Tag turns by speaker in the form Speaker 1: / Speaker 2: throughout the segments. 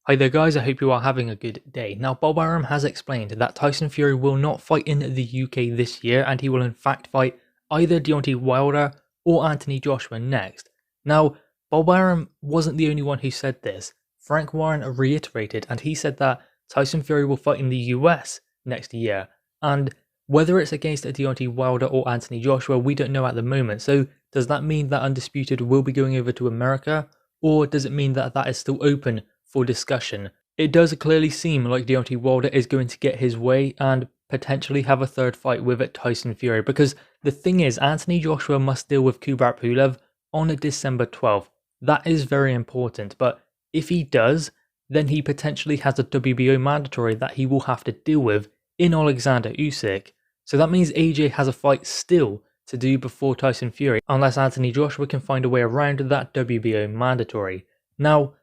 Speaker 1: Hi there guys, I hope you are having a good day. Now Bob Arum has explained that Tyson Fury will not fight in the UK this year and he will in fact fight either Deontay Wilder or Anthony Joshua next. Now Bob Arum wasn't the only one who said this. Frank Warren reiterated and he said that Tyson Fury will fight in the US next year, and whether it's against Deontay Wilder or Anthony Joshua we don't know at the moment. So does that mean that Undisputed will be going over to America, or does it mean that that is still open for discussion? It does clearly seem like Deontay Wilder is going to get his way and potentially have a third fight with Tyson Fury, because the thing is, Anthony Joshua must deal with Kubrat Pulev on December 12th. That is very important, but if he does, then he potentially has a WBO mandatory that he will have to deal with in Alexander Usyk. So that means AJ has a fight still to do before Tyson Fury, unless Anthony Joshua can find a way around that WBO mandatory. Now,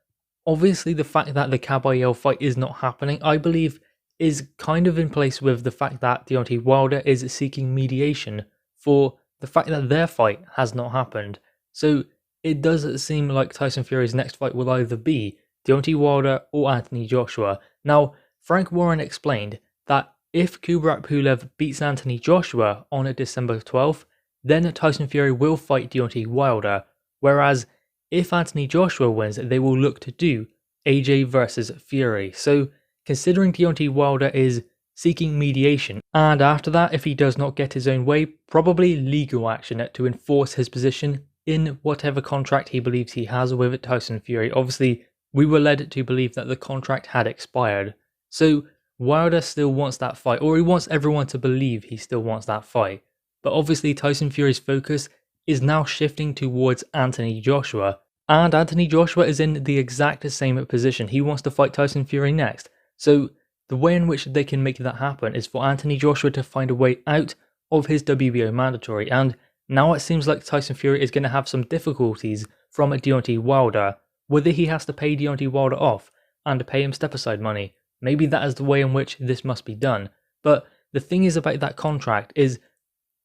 Speaker 1: obviously the fact that the Caballero fight is not happening, I believe, is kind of in place with the fact that Deontay Wilder is seeking mediation for the fact that their fight has not happened. So it does seem like Tyson Fury's next fight will either be Deontay Wilder or Anthony Joshua. Now, Frank Warren explained that if Kubrat Pulev beats Anthony Joshua on December 12th, then Tyson Fury will fight Deontay Wilder, whereas if Anthony Joshua wins, they will look to do AJ versus Fury. So considering Deontay Wilder is seeking mediation, and after that, if he does not get his own way, probably legal action to enforce his position in whatever contract he believes he has with Tyson Fury. Obviously, we were led to believe that the contract had expired. So Wilder still wants that fight, or he wants everyone to believe he still wants that fight. But obviously Tyson Fury's focus is now shifting towards Anthony Joshua, and Anthony Joshua is in the exact same position. He wants to fight Tyson Fury next. So the way in which they can make that happen is for Anthony Joshua to find a way out of his WBO mandatory, and now it seems like Tyson Fury is going to have some difficulties from Deontay Wilder, whether he has to pay Deontay Wilder off and pay him step-aside money. Maybe that is the way in which this must be done. But the thing is about that contract is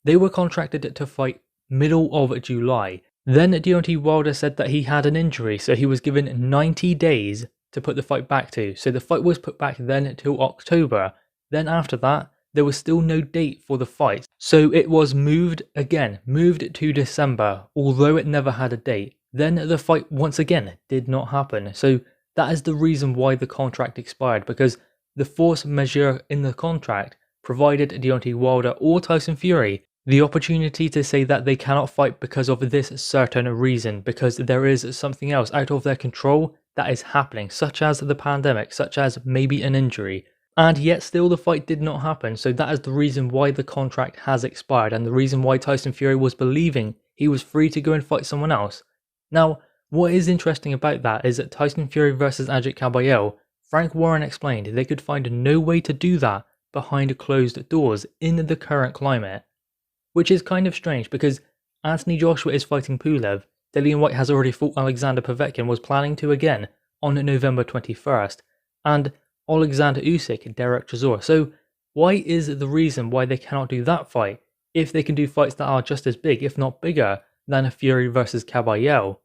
Speaker 1: they were contracted to fight middle of July. Then Deontay Wilder said that he had an injury, so he was given 90 days to put the fight back to. So the fight was put back then till October. Then after that, there was still no date for the fight. So it was moved to December, although it never had a date. Then the fight once again did not happen. So that is the reason why the contract expired, because the force majeure in the contract provided Deontay Wilder or Tyson Fury the opportunity to say that they cannot fight because of this certain reason, because there is something else out of their control that is happening, such as the pandemic, such as maybe an injury. And yet still the fight did not happen, so that is the reason why the contract has expired, and the reason why Tyson Fury was believing he was free to go and fight someone else. Now, what is interesting about that is that Tyson Fury versus AJ Caballero, Frank Warren explained they could find no way to do that behind closed doors in the current climate. Which is kind of strange, because Anthony Joshua is fighting Pulev, Dillian Whyte has already fought Alexander Povetkin, was planning to again on November 21st, and Alexander Usyk, Derek Chisora. So why is the reason why they cannot do that fight if they can do fights that are just as big, if not bigger, than Fury versus Caballero?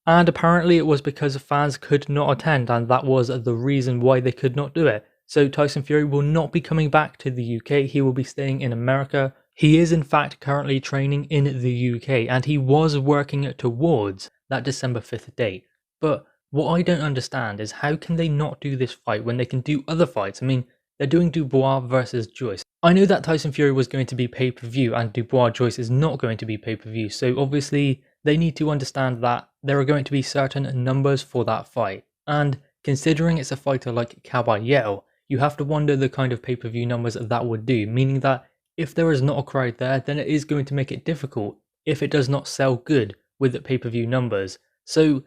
Speaker 1: And apparently it was because fans could not attend, and that was the reason why they could not do it. So Tyson Fury will not be coming back to the UK, he will be staying in America. He is in fact currently training in the UK, and he was working towards that December 5th date. But what I don't understand is how can they not do this fight when they can do other fights? I mean, they're doing Dubois versus Joyce. I know that Tyson Fury was going to be pay-per-view and Dubois Joyce is not going to be pay-per-view, so obviously they need to understand that there are going to be certain numbers for that fight. And considering it's a fighter like Caballero, you have to wonder the kind of pay-per-view numbers that would do, meaning that if there is not a crowd there, then it is going to make it difficult if it does not sell good with the pay-per-view numbers. So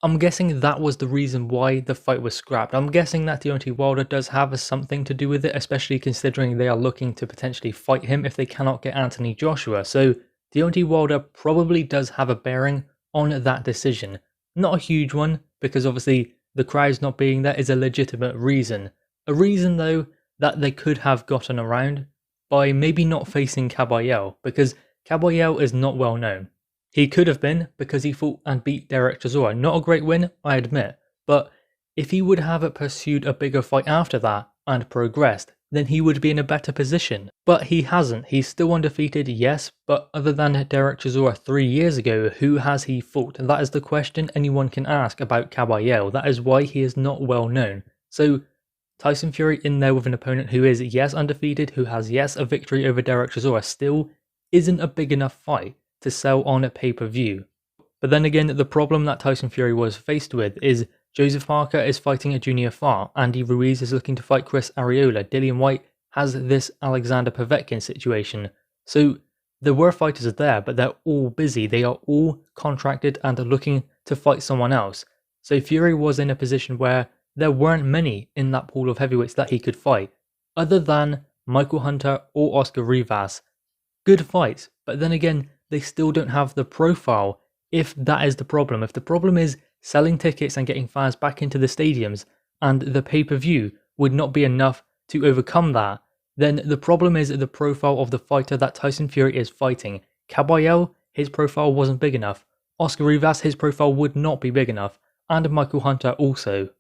Speaker 1: I'm guessing that was the reason why the fight was scrapped. I'm guessing that Deontay Wilder does have something to do with it, especially considering they are looking to potentially fight him if they cannot get Anthony Joshua. So Deontay Wilder probably does have a bearing on that decision. Not a huge one, because obviously the crowds not being there is a legitimate reason. A reason though that they could have gotten around by maybe not facing Caballero, because Caballero is not well known. He could have been, because he fought and beat Derek Chisora. Not a great win, I admit, but If he would have pursued a bigger fight after that and progressed, then he would be in a better position. But he hasn't. He's still undefeated, yes, but other than Derek Chisora 3 years ago, who has he fought? That is the question anyone can ask about Caballero. That is why he is not well known. So Tyson Fury in there with an opponent who is, yes, undefeated, who has, yes, a victory over Derek Chisora, still isn't a big enough fight to sell on a pay-per-view. But then again, the problem that Tyson Fury was faced with is Joseph Parker is fighting a Junior Farr, Andy Ruiz is looking to fight Chris Arreola, Dillian Whyte has this Alexander Povetkin situation. So there were fighters there, but they're all busy, they are all contracted and are looking to fight someone else. So Fury was in a position where there weren't many in that pool of heavyweights that he could fight, other than Michael Hunter or Oscar Rivas. Good fights, but then again, they still don't have the profile, if that is the problem. If the problem is selling tickets and getting fans back into the stadiums, and the pay-per-view would not be enough to overcome that, then the problem is the profile of the fighter that Tyson Fury is fighting. Caballero, his profile wasn't big enough. Oscar Rivas, his profile would not be big enough. And Michael Hunter also.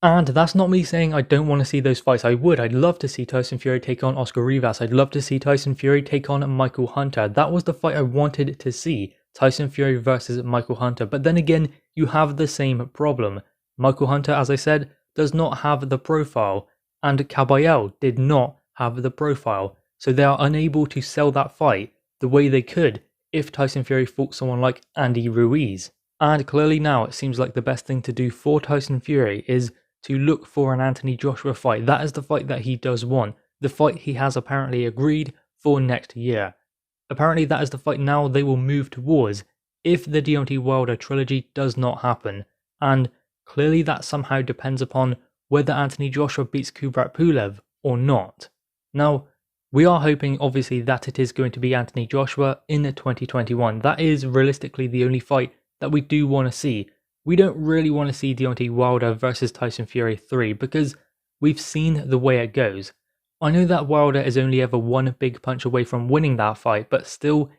Speaker 1: And that's not me saying I don't want to see those fights. I would. I'd love to see Tyson Fury take on Oscar Rivas. I'd love to see Tyson Fury take on Michael Hunter. That was the fight I wanted to see. Tyson Fury versus Michael Hunter. But then again, you have the same problem. Michael Hunter, as I said, does not have the profile. And Caballero did not have the profile. So they are unable to sell that fight the way they could if Tyson Fury fought someone like Andy Ruiz. And clearly now it seems like the best thing to do for Tyson Fury is to look for an Anthony Joshua fight. That is the fight that he does want. The fight he has apparently agreed for next year. Apparently that is the fight now they will move towards if the Deontay Wilder trilogy does not happen. And clearly that somehow depends upon whether Anthony Joshua beats Kubrat Pulev or not. Now, we are hoping obviously that it is going to be Anthony Joshua in 2021. That is realistically the only fight that we do want to see. We don't really want to see Deontay Wilder versus Tyson Fury 3 because we've seen the way it goes. I know that Wilder is only ever one big punch away from winning that fight, but still,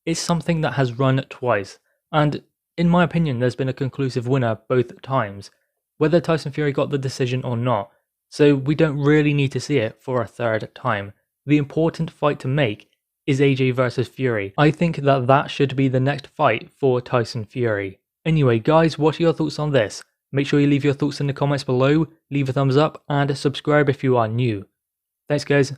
Speaker 1: it's something that has run twice. And in my opinion, there's been a conclusive winner both times, whether Tyson Fury got the decision or not. So we don't really need to see it for a third time. The important fight to make is AJ versus Fury. I think that that should be the next fight for Tyson Fury. Anyway guys, what are your thoughts on this? Make sure you leave your thoughts in the comments below, leave a thumbs up and subscribe if you are new. Thanks guys.